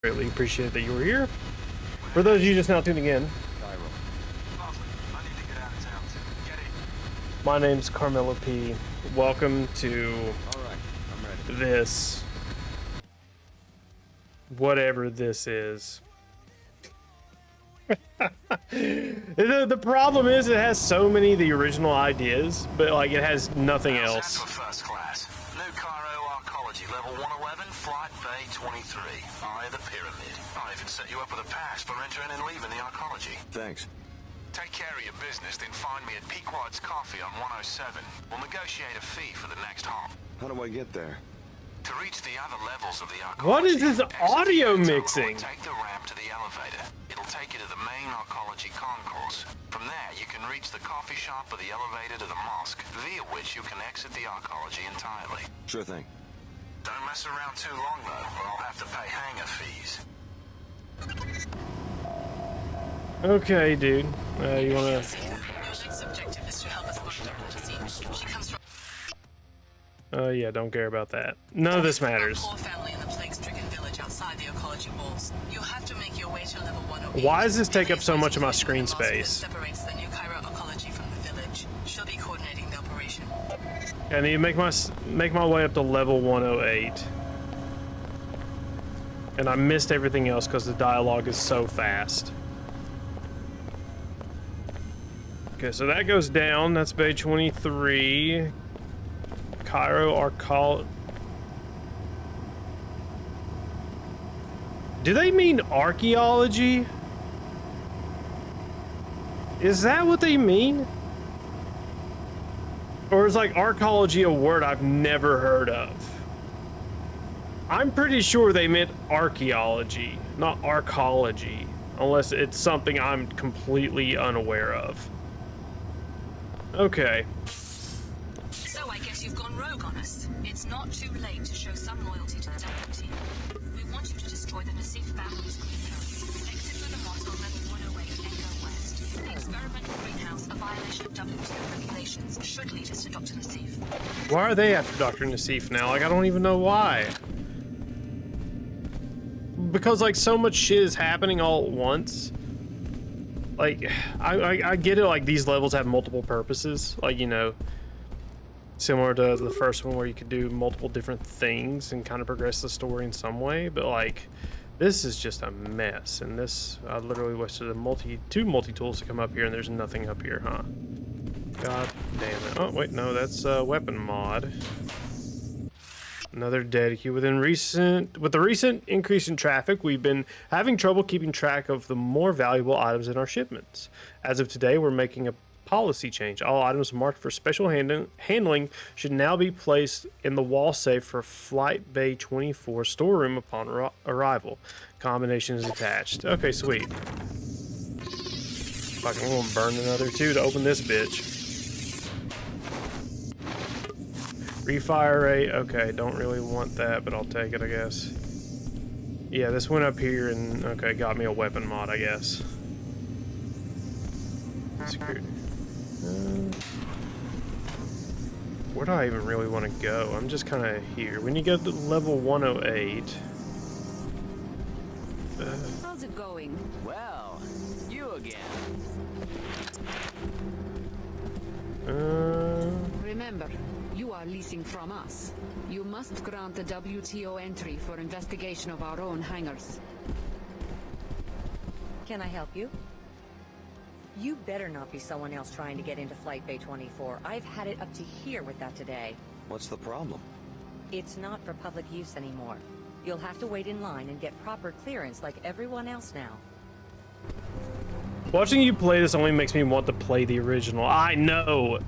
Greatly appreciate that you were here. For those of you just now tuning in, my name's CarmelOP. Welcome to this, whatever this is. The problem is it has so many of the original ideas, but like it has nothing else. First class. New CarmelOP level 111, flight bay 23. Eye of the pyramid. I even set you up with a pass for entering and leaving the arcology. Thanks. Take care of your business, then find me at Pequod's Coffee on 107. We'll negotiate a fee for the next hop. How do I get there? To reach the other levels of the arcology, What is this audio mixing? Take the ramp to the elevator. It'll take you to the main arcology concourse. From there, you can reach the coffee shop or the elevator to the mosque, via which you can exit the arcology entirely. Sure thing. Don't mess around too long, though, or I'll have to pay hangar fees. Okay, dude. You wanna... Your next objective is to help us push Dr. Nassim. She comes from yeah, don't care about that. None of this matters. a poor family in the plague-stricken village outside the arcology walls. You'll have to make your way to level 108. Why does this take up so much of my screen The mosque that space? separates the new Cairo arcology from the village. She'll be coordinating the operation. I need to make my way up to level 108. And I missed everything else because the dialogue is so fast. Okay, so that goes down. That's bay 23. Cairo Arcol. Do they mean archaeology? Is that what they mean? Or is like arcology a word I've never heard of? I'm pretty sure they meant archaeology, not arcology, unless it's something I'm completely unaware of. Okay. So I guess you've gone rogue on us. It's not too late to show some loyalty to the deputy. We want you to destroy the Nassif family's greenhouse. Exit through the mosque on level 108 and go west. The experimental greenhouse, a violation of WTO regulations, should lead us to Dr. Nassif. Why are they after Dr. Nassif now? Like, I don't even know why. Because, like, so much shit is happening all at once. Like, I get it, like, these levels have multiple purposes. Like, you know, similar to the first one where you could do multiple different things and kind of progress the story in some way. But, like, this is just a mess. And this, I literally wasted two multi-tools to come up here, and there's nothing up here, huh? God damn it. Oh, wait, no, that's a weapon mod. Another dead key. With the recent increase in traffic, we've been having trouble keeping track of the more valuable items in our shipments. As of today, we're making a policy change. All items marked for special handling should now be placed in the wall safe for Flight Bay 24 storeroom upon arrival. Combination is attached. Okay, sweet. Fucking, I'm gonna burn another two to open this bitch. Refire rate, okay, don't really want that, but I'll take it, I guess. Yeah, this went up here and, okay, got me a weapon mod, I guess. Security. Where do I even really want to go? I'm just kind of here. When you go to level 108... How's it going? Well, you again. Remember, you are leasing from us. You must grant the WTO entry for investigation of our own hangars. Can I help you? You better not be someone else trying to get into Flight Bay 24. I've had it up to here with that today. What's the problem? It's not for public use anymore. You'll have to wait in line and get proper clearance like everyone else now. Watching you play this only makes me want to play the original. I know.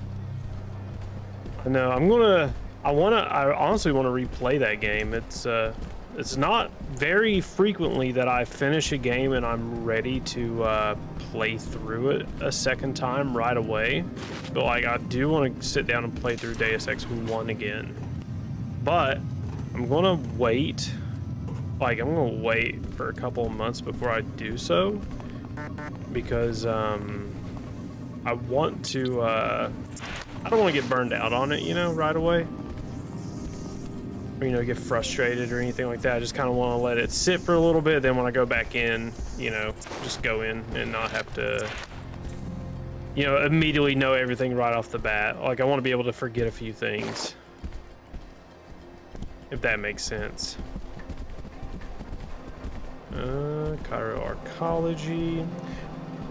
I know. I honestly want to replay that game. It's not very frequently that I finish a game and I'm ready to play through it a second time right away. But like, I do want to sit down and play through Deus Ex 1 again. But I'm gonna wait. Like, I'm gonna wait for a couple of months before I do so, because I want to. I don't want to get burned out on it, you know, right away. or, you know, get frustrated or anything like that. I just kind of want to let it sit for a little bit. Then when I go back in, you know, just go in and not have to, you know, immediately know everything right off the bat. Like, I want to be able to forget a few things, if that makes sense. Cairo Arcology.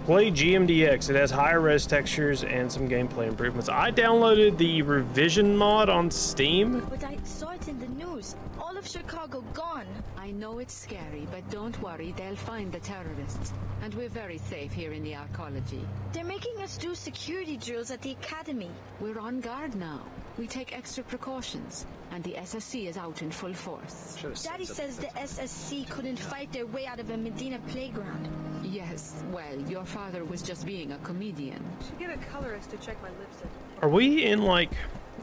Play GMDX. It has higher res textures and some gameplay improvements. I downloaded the revision mod on Steam. But I saw it in the news. All of Chicago gone. I know it's scary, but don't worry, they'll find the terrorists. And we're very safe here in the arcology. They're making us do security drills at the academy. We're on guard now. We take extra precautions, and the SSC is out in full force. Daddy says the SSC couldn't fight their way out of a Medina playground. Yes, well, your father was just being a comedian. Should get a colorist to check my lipstick. Are we in, like,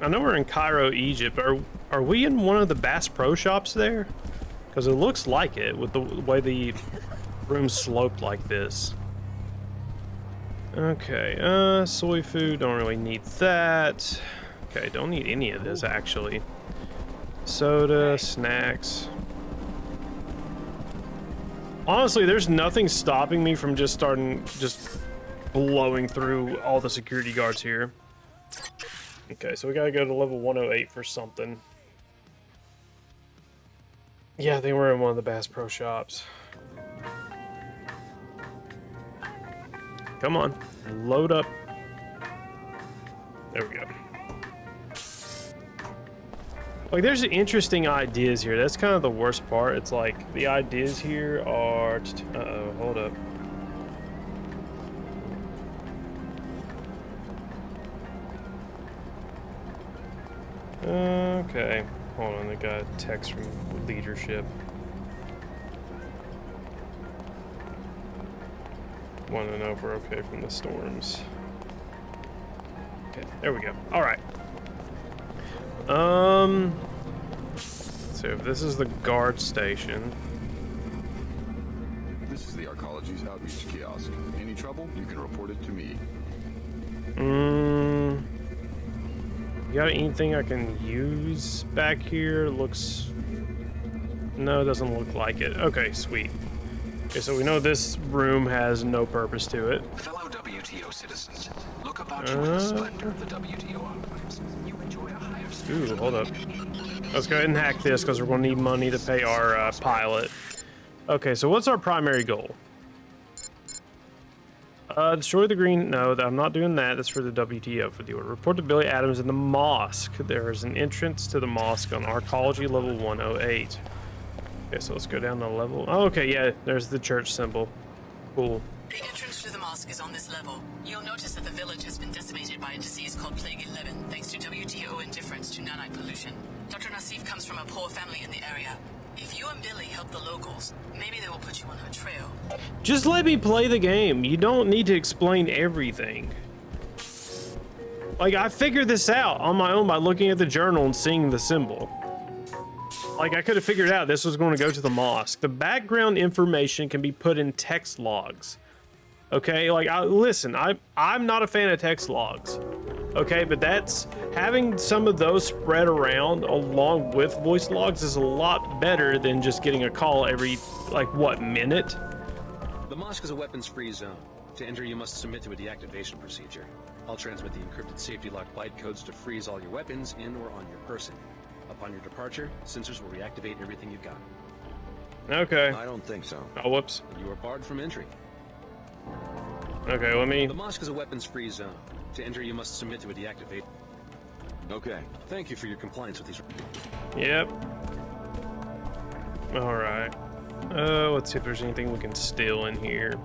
I know we're in Cairo, Egypt. Are we in one of the Bass Pro Shops there? Because it looks like it with the way the room's sloped like this. Okay, soy food, don't really need that. Okay, don't need any of this actually. Soda, snacks. Honestly, there's nothing stopping me from just blowing through all the security guards here. Okay, so we gotta go to level 108 for something. Yeah, I think we're in one of the Bass Pro Shops. Come on, load up. There we go. Like, there's interesting ideas here. That's kind of the worst part. It's like the ideas here are. Uh-oh, hold up. Okay, hold on. I got a text from leadership. Want to know if we're okay from the storms. Okay, there we go. All right. So if this is the guard station. This is the Arcology's outreach kiosk. Any trouble, you can report it to me. You got anything I can use back here? Looks... No, it doesn't look like it. Okay, sweet. Okay, so we know this room has no purpose to it. Fellow WTO citizens, look about you in the splendor of the WTO offerings. You enjoy a higher standard. Ooh, hold up. Let's go ahead and hack this because we're going to need money to pay our pilot. Okay, so what's our primary goal? Destroy the green... No, I'm not doing that. That's for the WTO for the order. Report to Billy Adams in the mosque. There is an entrance to the mosque on Arcology level 108. Okay, so let's go down to level... Oh, okay, yeah, there's the church symbol. Cool. The entrance to the mosque is on this level. You'll notice that the village has been decimated by a disease called Plague 11, thanks to WTO indifference to nanite pollution. Dr. Nassif comes from a poor family in the area. If you and Billy help the locals, maybe they will put you on her trail. Just let me play the game. You don't need to explain everything. Like, I figured this out on my own by looking at the journal and seeing the symbol. Like, I could have figured out this was going to go to the mosque. The background information can be put in text logs. Okay, like, listen, I'm not a fan of text logs. Okay, but that's... Having some of those spread around along with voice logs is a lot better than just getting a call every, like, what, minute? The mosque is a weapons-free zone. To enter, you must submit to a deactivation procedure. I'll transmit the encrypted safety lock byte codes to freeze all your weapons in or on your person. Upon your departure, sensors will reactivate everything you've got. Okay. I don't think so. Oh, whoops. You are barred from entry. Okay, let me... The mosque is a weapons-free zone. To enter, you must submit to a deactivate. Okay. Thank you for your compliance with these. Yep. Alright. Let's see if there's anything we can steal in here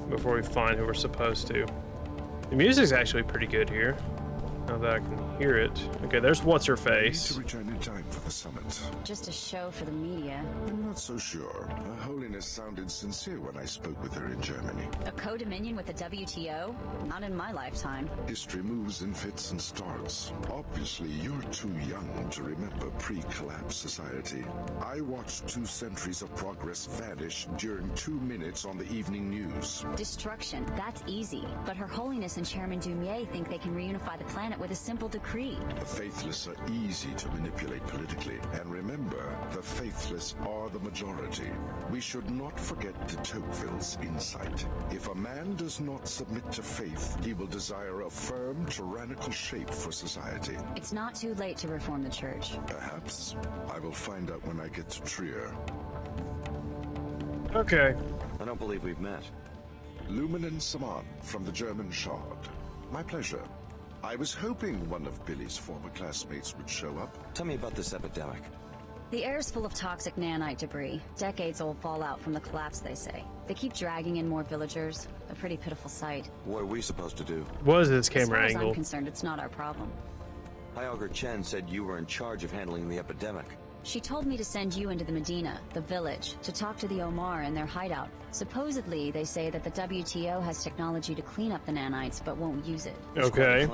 before we find who we're supposed to. The music's actually pretty good here. Now that I can hear it. Okay, there's what's-her-face. Need to return in time for the summit. Just a show for the media. I'm not so sure. Her Holiness sounded sincere when I spoke with her in Germany. A co-dominion with the WTO? Not in my lifetime. History moves in fits and starts. Obviously, you're too young to remember pre-collapse society. I watched 2 centuries of progress vanish during 2 minutes on the evening news. Destruction, that's easy. But Her Holiness and Chairman Dumier think they can reunify the planet with a simple decree. The faithless are easy to manipulate politically. And remember, the faithless are the majority. We should not forget de Tocqueville's insight. If a man does not submit to faith, he will desire a firm, tyrannical shape for society. It's not too late to reform the church. Perhaps. I will find out when I get to Trier. Okay. I don't believe we've met. Lumen and Saman from the German Shard. My pleasure. I was hoping one of Billy's former classmates would show up. Tell me about this epidemic. The air's full of toxic nanite debris. Decades-old fallout from the collapse, they say. They keep dragging in more villagers. A pretty pitiful sight. What are we supposed to do? What is this As far camera as angle? I'm concerned, it's not our problem. Hyoger Chen said you were in charge of handling the epidemic. She told me to send you into the Medina, the village, to talk to the Omar in their hideout. Supposedly, they say that the WTO has technology to clean up the nanites, but won't use it. Okay.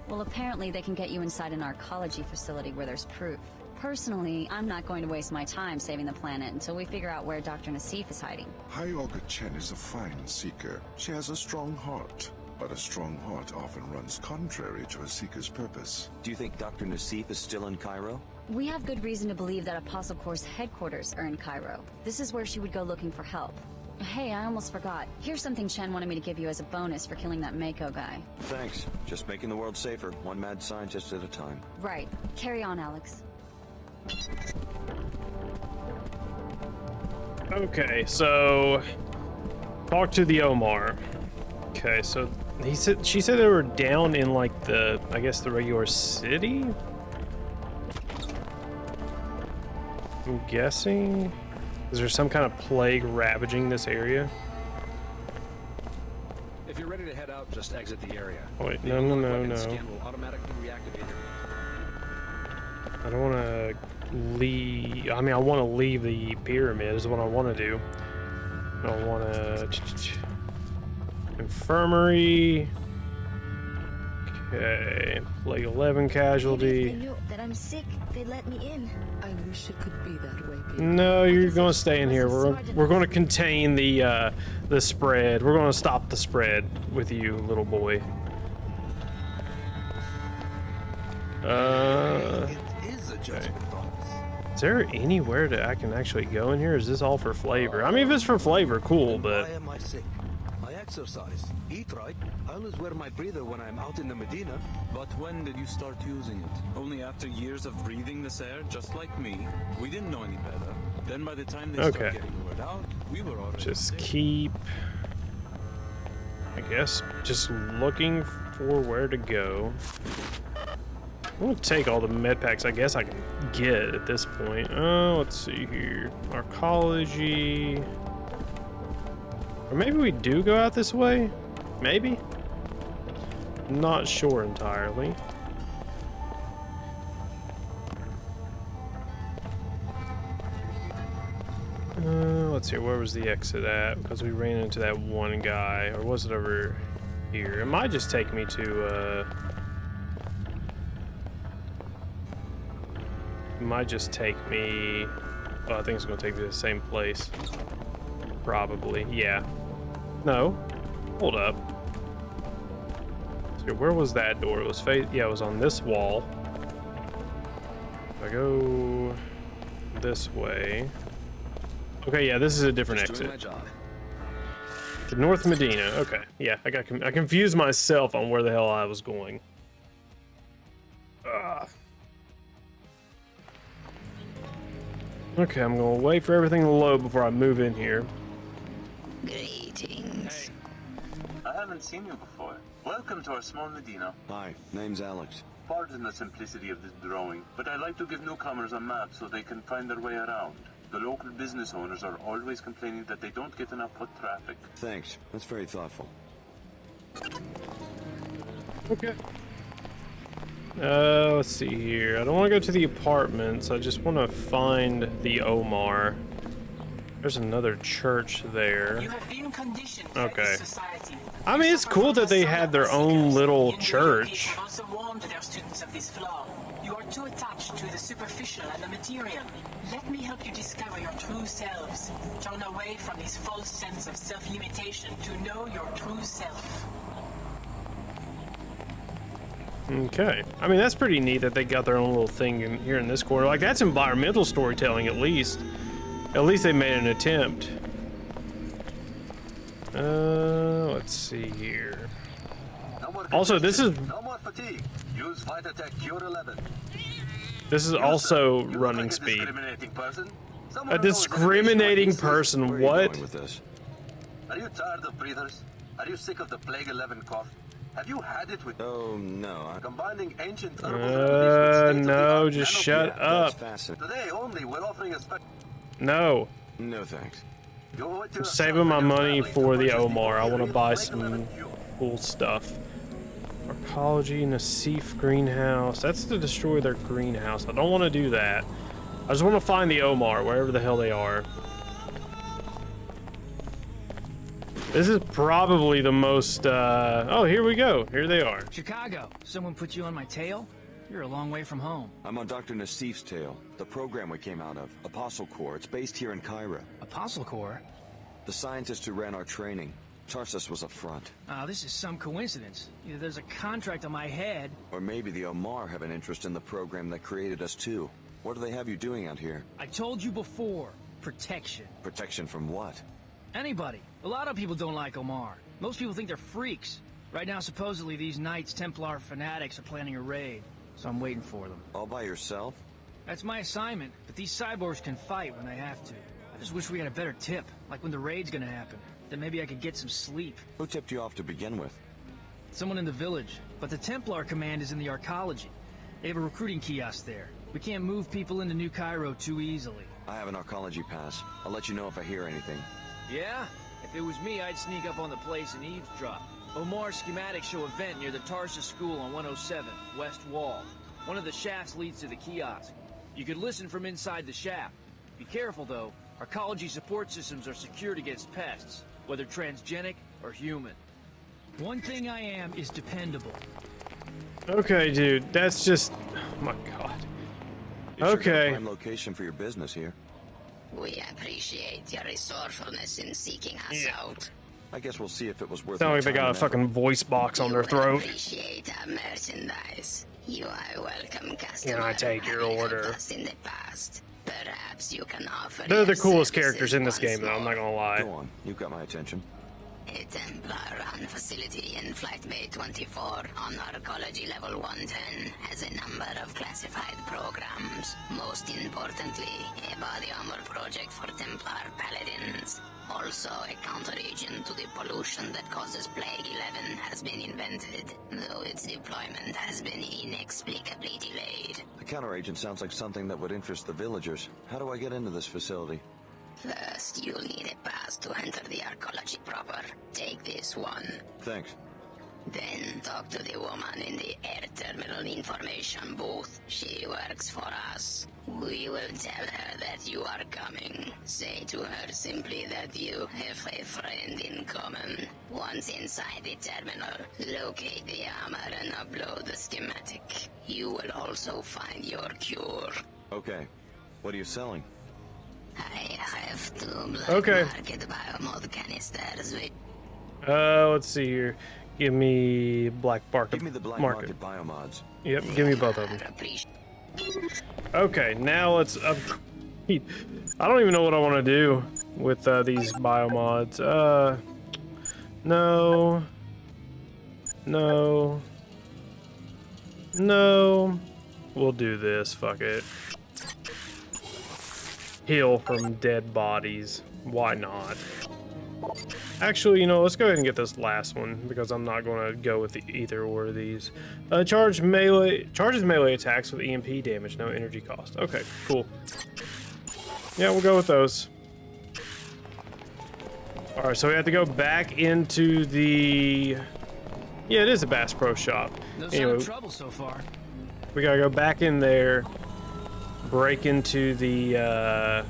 Well, apparently they can get you inside an arcology facility where there's proof. Personally, I'm not going to waste my time saving the planet until we figure out where Dr. Nassif is hiding. Hyoger Chen is a fine seeker. She has a strong heart. But a strong heart often runs contrary to a seeker's purpose. Do you think Dr. Nassif is still in Cairo? We have good reason to believe that Apostle Corps' headquarters are in Cairo. This is where she would go looking for help. Hey, I almost forgot. Here's something Chen wanted me to give you as a bonus for killing that Mako guy. Thanks. Just making the world safer, one mad scientist at a time. Right. Carry on, Alex. Okay, so talk to the Omar. Okay, so she said they were down in like the, I guess, the regular city. I'm guessing. Is there some kind of plague ravaging this area? If you're ready to head out, just exit the area. Oh, wait, The no. weapon scan will automatically reactivate your... I don't want to leave. I mean, I want to leave the pyramid is what I want to do. I don't want to. Infirmary. Okay. Plague 11 casualty. If they knew that I'm sick, they'd let me in. I wish it could be that way, Peter. No, you're going to stay in here. We're going to contain the spread. We're going to stop the spread with you, little boy. Okay. Is there anywhere that I can actually go in here? Is this all for flavor? I mean, if it's for flavor, cool, but... Why am I sick? I exercise, eat right. I always wear my breather when I'm out in the Medina. But when did you start using it? Only after years of breathing this air, just like me. We didn't know any better. Then by the time they started getting the word out, we were already just sick. keep... I guess just looking for where to go. I'm gonna take all the med packs I guess I can get at this point. Let's see here. Arcology. Or maybe we do go out this way? Maybe? Not sure entirely. Let's see, where was the exit at? Because we ran into that one guy, or was it over here? It might just take me to, it might just take me, well, I think it's going to take me to the same place. Probably, yeah. No, hold up. So where was that door? It was yeah, it was on this wall. If I go this way. Okay, yeah, this is a different exit. To North Medina. Okay, yeah, I confused myself on where the hell I was going. Okay, I'm gonna wait for everything to load before I move in here. Greetings. Hey. I haven't seen you before. Welcome to our small Medina. Hi, name's Alex. Pardon the simplicity of this drawing, but I like to give newcomers a map so they can find their way around. The local business owners are always complaining that they don't get enough foot traffic. Thanks. That's very thoughtful. Okay. Let's see here. I don't want to go to the apartments. I just want to find the Omar. There's another church there. You have been conditioned okay. Society. I mean, it's cool that they had their own little church. Have also warned their students of this flaw. You are too attached to the superficial and the material. Let me help you discover your true selves. Turn away from this false sense of self-limitation to know your true self. Okay. I mean, that's pretty neat that they got their own little thing in here in this corner. Like, that's environmental storytelling, at least. At least they made an attempt. Let's see here. Also, this is... No more fatigue. Use Vitatech Cure 11. This is also running speed. A discriminating person? What? Are you tired of breathers? Are you sick of the Plague 11 cough? Have you had it with... Oh, no. Combining ancient herbal no, just shut up. Today only, we're offering a special... No. No, thanks. I'm saving my money for the Omar. I want to buy some cool stuff. Arcology, Nassif greenhouse. That's to destroy their greenhouse. I don't want to do that. I just want to find the Omar, wherever the hell they are. This is probably the most, oh, here we go. Here they are. Chicago. Someone put you on my tail? You're a long way from home. I'm on Dr. Nassif's tail, the program we came out of, Apostle Corps. It's based here in Cairo. Apostle Corps? The scientist who ran our training. Tarsus was up front. Oh, this is some coincidence. Either there's a contract on my head... Or maybe the Omar have an interest in the program that created us too. What do they have you doing out here? I told you before. Protection. Protection from what? Anybody. A lot of people don't like Omar. Most people think they're freaks. Right now, supposedly, these Knights Templar fanatics are planning a raid. So I'm waiting for them. All by yourself? That's my assignment, but these cyborgs can fight when they have to. I just wish we had a better tip, like when the raid's gonna happen. Then maybe I could get some sleep. Who tipped you off to begin with? Someone in the village, but the Templar command is in the arcology. They have a recruiting kiosk there. We can't move people into New Cairo too easily. I have an arcology pass. I'll let you know if I hear anything. Yeah? If it was me, I'd sneak up on the place and eavesdrop. Omar's schematics show a vent near the Tarsus School on 107, West Wall. One of the shafts leads to the kiosk. You could listen from inside the shaft. Be careful, though. Arcology support systems are secured against pests, whether transgenic or human. One thing I am is dependable. Okay, dude. That's just... Oh, my God. Okay. Prime location for your business here. We appreciate your resourcefulness in seeking us out. I guess we'll see if it was worth it. Sound like they got a fucking voice box on their throat. Appreciate our merchandise. You are welcome, customer. Can I take your order? Us in the past. Perhaps you can offer. They're the coolest characters in this game, though. I'm not gonna lie. Go on, you've got my attention. A Templar-run facility in Flight Bay 24 on Arcology Level 110 has a number of classified programs. Most importantly, a body armor project for Templar Paladins. Also, a counter-agent to the pollution that causes Plague 11 has been invented, though its deployment has been inexplicably delayed. The counter-agent sounds like something that would interest the villagers. How do I get into this facility? First, you'll need a pass to enter the arcology proper. Take this one. Thanks. Then talk to the woman in the air terminal information booth. She works for us. We will tell her that you are coming. Say to her simply that you have a friend in common. Once inside the terminal, locate the armor and upload the schematic. You will also find your cure. Okay. What are you selling? I have two black market biomod canisters with... Let's see here. Give me black market. Give me the black market biomods. Yep, give me both of them. Okay, now let's upgrade. I don't even know what I want to do with these biomods. No. No. No. We'll do this, fuck it. Heal from dead bodies. Why not? Actually, you know, let's go ahead and get this last one because I'm not going to go with either or of these. Charges melee attacks with EMP damage, no energy cost. Okay, cool. Yeah, we'll go with those. All right, so we have to go back into the... Yeah, it is a Bass Pro Shop. No sign of trouble so far. We gotta go back in there, break into the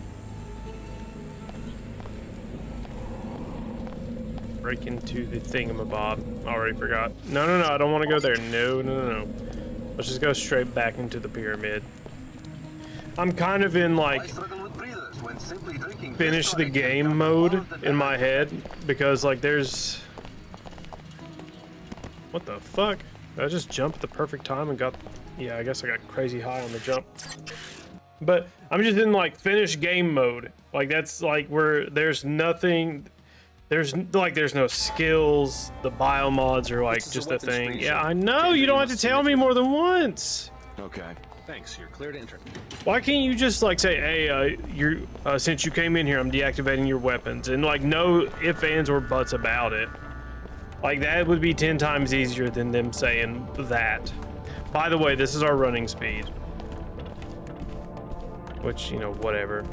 thingamabob. Already forgot. No, I don't want to go there. No. Let's just go straight back into the pyramid. I'm kind of in like finish the game mode in my head because like there's... What the fuck? I just jumped at the perfect time and got... Yeah, I guess I got crazy high on the jump. But I'm just in like finish game mode. Like that's like where there's nothing... There's no skills. The biomods are like just a thing. Yeah, I know. You don't have to tell me more than once. Okay. Thanks. You're clear to enter. Why can't you just like say, hey, since you came in here, I'm deactivating your weapons, and like no ifs, ands, or buts about it. Like that would be 10 times easier than them saying that. By the way, this is our running speed. Which, you know, whatever.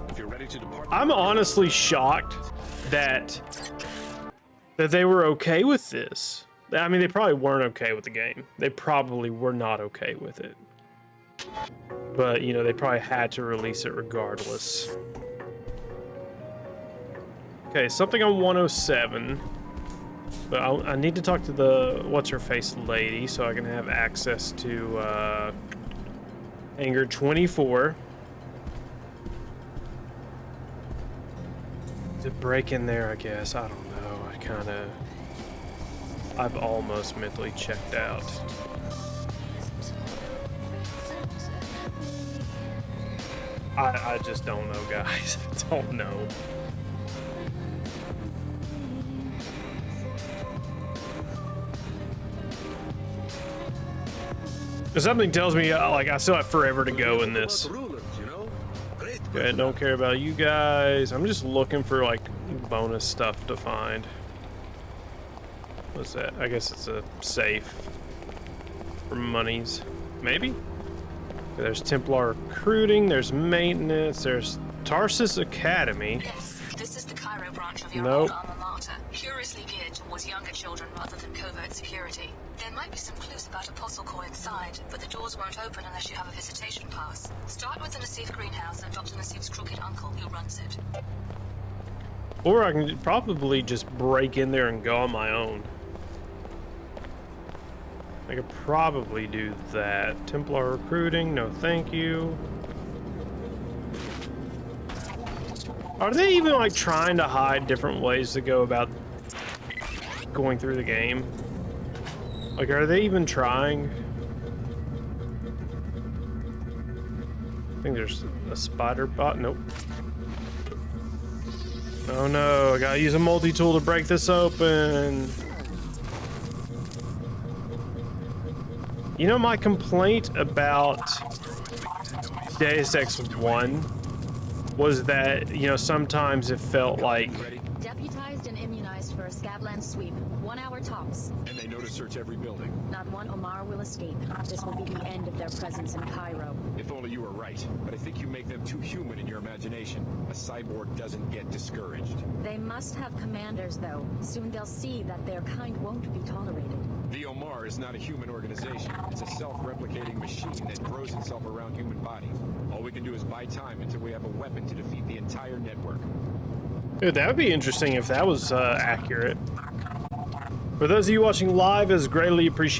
If you're ready to depart, I'm honestly shocked that they were okay with this. I mean, they probably weren't okay with the game. They probably were not okay with it. But, you know, they probably had to release it regardless. Okay, something on 107. But I need to talk to the what's-her-face lady so I can have access to Hangar 24. To break in there, I guess. I don't know. I've almost mentally checked out. I just don't know, guys. I don't know. Something tells me, like, I still have forever to go in this. Okay, don't care about you guys. I'm just looking for, like, bonus stuff to find. What's that? I guess it's a safe for monies. Maybe? There's Templar recruiting, there's maintenance, there's Tarsus Academy. Yes, this is the Cairo branch of your Nope. old alma mater, curiously geared towards younger children rather than covert security. There might be some clues about Apostle Core inside, but the doors won't open unless you have a visitation pass. Start with the Nassif greenhouse and Dr. Nassif's crooked uncle who runs it. Or I can probably just break in there and go on my own. I could probably do that. Templar recruiting, no thank you. Are they even like trying to hide different ways to go about going through the game? Like, are they even trying? I think there's a spider bot. Nope. Oh no, I gotta use a multi-tool to break this open. You know, my complaint about Deus Ex 1 was that, you know, sometimes it felt like... Deputized and immunized for a Scabland sweep. 1 hour tops. And they know to search every building. Not one Omar will escape. This will be the end of their presence in Cairo. If only you were right. But I think you make them too human in your imagination. A cyborg doesn't get discouraged. They must have commanders, though. Soon they'll see that their kind won't be tolerated. The Omar is not a human organization. It's a self-replicating machine that grows itself around human bodies. All we can do is buy time until we have a weapon to defeat the entire network. Dude, that would be interesting if that was accurate. For those of you watching live, it's greatly appreciated.